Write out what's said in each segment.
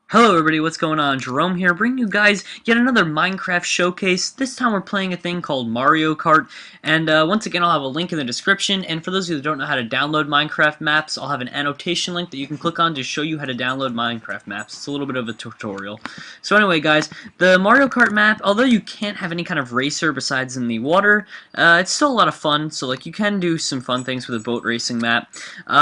Hello everybody, what's going on? Jerome here, bringing you guys yet another Minecraft showcase. This time we're playing a thing called Mario Kart, and once again I'll have a link in the description, and for those of you that don't know how to download Minecraft maps, I'll have an annotation link that you can click on to show you how to download Minecraft maps. It's a little bit of a tutorial. So anyway guys, the Mario Kart map, although you can't have any kind of racer besides in the water, it's still a lot of fun, so like you can do some fun things with a boat racing map.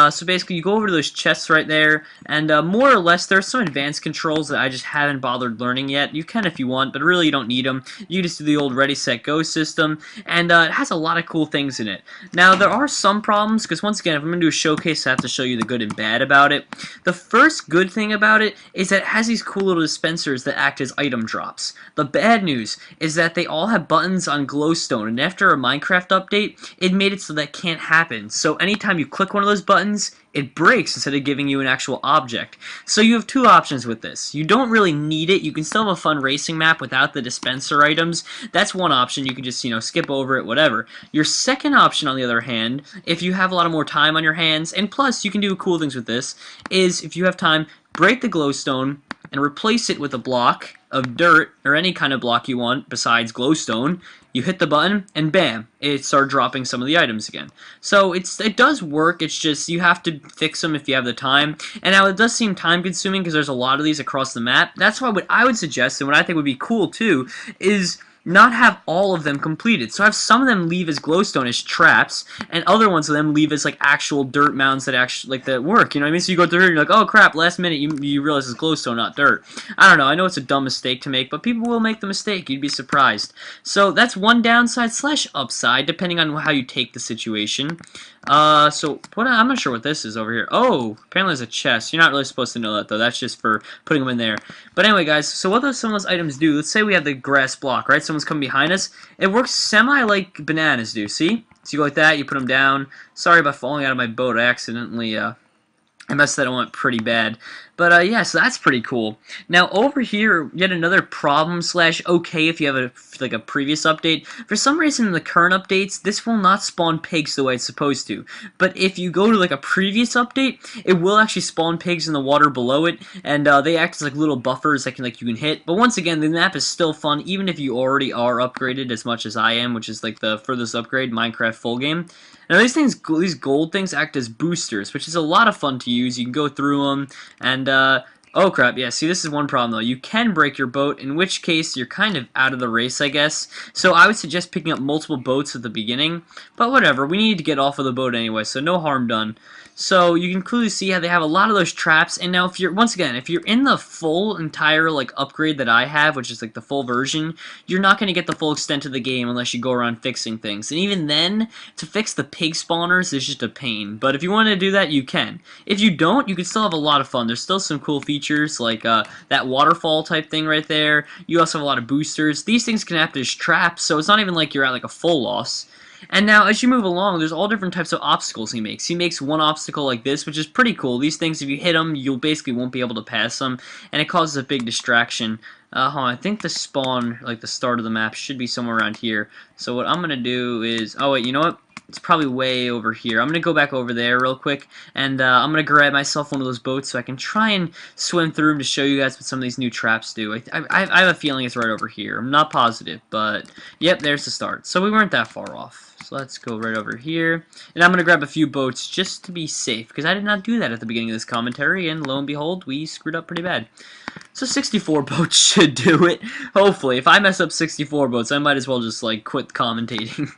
So basically you go over to those chests right there, and more or less there's some advanced controls that I just haven't bothered learning yet. You can if you want, but really you don't need them. You just do the old ready, set, go system, and it has a lot of cool things in it. Now, there are some problems, because once again, if I'm going to do a showcase, I have to show you the good and bad about it. The first good thing about it is that it has these cool little dispensers that act as item drops. The bad news is that they all have buttons on glowstone, and after a Minecraft update, it made it so that can't happen. So anytime you click one of those buttons, it breaks instead of giving you an actual object. So you have two options with this. You don't really need it. You can still have a fun racing map without the dispenser items. That's one option. You can just, skip over it, whatever. Your second option, on the other hand, if you have a lot of more time on your hands, and plus you can do cool things with this, is if you have time, break the glowstone and replace it with a block of dirt or any kind of block you want besides glowstone. You hit the button and bam, it started dropping some of the items again. So it does work, it's just you have to fix them if you have the time. And now it does seem time consuming because there's a lot of these across the map. That's why what I would suggest, and what I think would be cool too, is not have all of them completed. So have some of them leave as glowstone as traps, and other ones of them leave as like actual dirt mounds that actually that work. You know what I mean? So you go through here and you're like, oh crap, last minute you realize it's glowstone, not dirt. I don't know. I know it's a dumb mistake to make, but people will make the mistake. You'd be surprised. So that's one downside slash upside, depending on how you take the situation. So I'm not sure what this is over here. Oh, apparently there's a chest. You're not really supposed to know that though. That's just for putting them in there. But anyway, guys. So what some of those items do? Let's say we have the grass block, right? Someone's coming behind us. It works semi like bananas do. See? So you go like that. You put them down. Sorry about falling out of my boat. I accidentally I messed that one up pretty bad. But yeah, so that's pretty cool. Now over here, yet another problem slash okay if you have a previous update. For some reason in the current updates, this will not spawn pigs the way it's supposed to. But if you go to like a previous update, it will actually spawn pigs in the water below it, and they act as like little buffers that you can hit. But once again, the map is still fun, even if you already are upgraded as much as I am, which is like the furthest upgrade, Minecraft full game. Now these gold things act as boosters, which is a lot of fun to use. You can go through them, and oh crap, yeah, see this is one problem though. You can break your boat, in which case you're kind of out of the race, I guess. So I would suggest picking up multiple boats at the beginning, but whatever, we need to get off of the boat anyway, so no harm done. So you can clearly see how they have a lot of those traps, and now if you're, once again, if you're in the full entire like upgrade that I have, which is like the full version, you're not going to get the full extent of the game unless you go around fixing things. And even then, to fix the pig spawners is just a pain. But if you want to do that, you can. If you don't, you can still have a lot of fun. There's still some cool features like that waterfall type thing right there. You also have a lot of boosters. These things can act as traps, so it's not even like you're at like a full loss. And now, as you move along, there's all different types of obstacles he makes. He makes one obstacle like this, which is pretty cool. These things, if you hit them, you'll basically won't be able to pass them, and it causes a big distraction. Hold on, I think the spawn, like the start of the map, should be somewhere around here. So what I'm going to do is... Oh, wait, you know what? It's probably way over here. I'm going to go back over there real quick, and I'm going to grab myself one of those boats so I can try and swim through them to show you guys what some of these new traps do. I have a feeling it's right over here. I'm not positive, but yep, there's the start. So we weren't that far off. So let's go right over here, and I'm going to grab a few boats just to be safe, because I did not do that at the beginning of this commentary, and lo and behold, we screwed up pretty bad. So 64 boats should do it, hopefully. If I mess up 64 boats, I might as well just, like, quit commentating.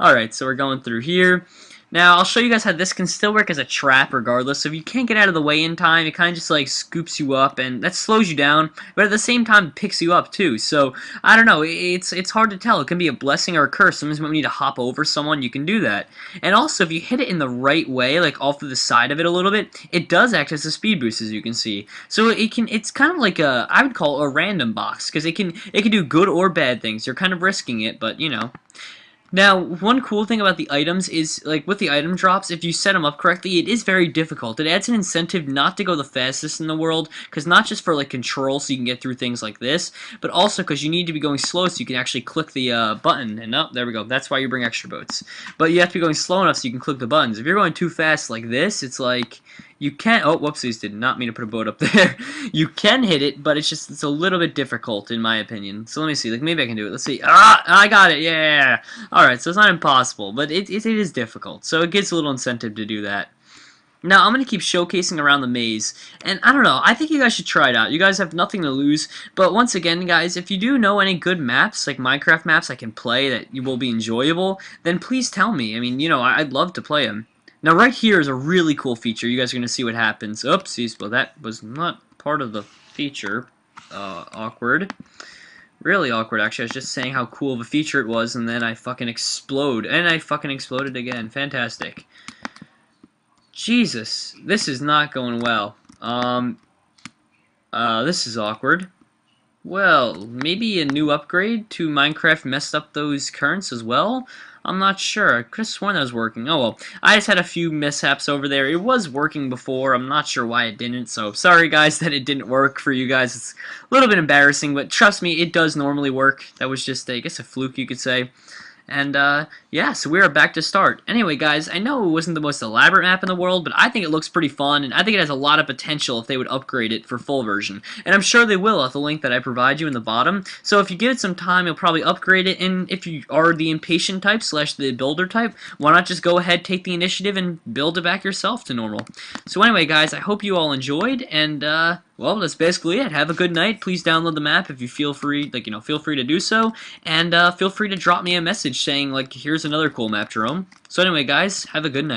Alright, so we're going through here. Now, I'll show you guys how this can still work as a trap regardless. So if you can't get out of the way in time, it kind of just like scoops you up, and that slows you down, but at the same time it picks you up too. So, I don't know, it's hard to tell. It can be a blessing or a curse. Sometimes when we need to hop over someone, you can do that. And also, if you hit it in the right way, like off to the side of it a little bit, it does act as a speed boost, as you can see. So it's kind of like I would call it a random box, because it can do good or bad things. You're kind of risking it, but you know. Now, one cool thing about the items is, like, with the item drops, if you set them up correctly, it is very difficult. It adds an incentive not to go the fastest in the world, because not just for, like, control so you can get through things like this, but also because you need to be going slow so you can actually click the button, and oh, there we go. That's why you bring extra boats. But you have to be going slow enough so you can click the buttons. If you're going too fast like this, it's like... You can, oh, whoopsies, did not mean to put a boat up there. You can hit it, but it's a little bit difficult, in my opinion. So let me see, like, maybe I can do it. Let's see. Ah, I got it, yeah. Alright, so it's not impossible, but it is difficult. So it gives a little incentive to do that. Now, I'm going to keep showcasing around the maze, and I don't know, I think you guys should try it out. You guys have nothing to lose, but once again, guys, if you do know any good maps, like Minecraft maps I can play that will be enjoyable, then please tell me. I mean, you know, I'd love to play them. Now, right here is a really cool feature. You guys are going to see what happens. Oopsies, well, that was not part of the feature. Awkward. Really awkward, actually. I was just saying how cool of a feature it was, and then I fucking explode. And I fucking exploded again. Fantastic. Jesus, this is not going well. This is awkward. Well, maybe a new upgrade to Minecraft messed up those currents as well? I'm not sure. I could have sworn that was working. Oh well. I just had a few mishaps over there. It was working before. I'm not sure why it didn't. So sorry guys that it didn't work for you guys. It's a little bit embarrassing, but trust me, it does normally work. That was just, I guess, a fluke you could say. And, yeah, so we are back to start. Anyway, guys, I know it wasn't the most elaborate map in the world, but I think it looks pretty fun, and I think it has a lot of potential if they would upgrade it for full version. And I'm sure they will at the link that I provide you in the bottom. So if you give it some time, you'll probably upgrade it, and if you are the impatient type / the builder type, why not just go ahead, take the initiative, and build it back yourself to normal. So anyway, guys, I hope you all enjoyed, and, well, that's basically it. Have a good night. Please download the map if you feel free, like, you know, feel free to do so. And feel free to drop me a message saying, like, here's another cool map, Jerome. So anyway, guys, have a good night.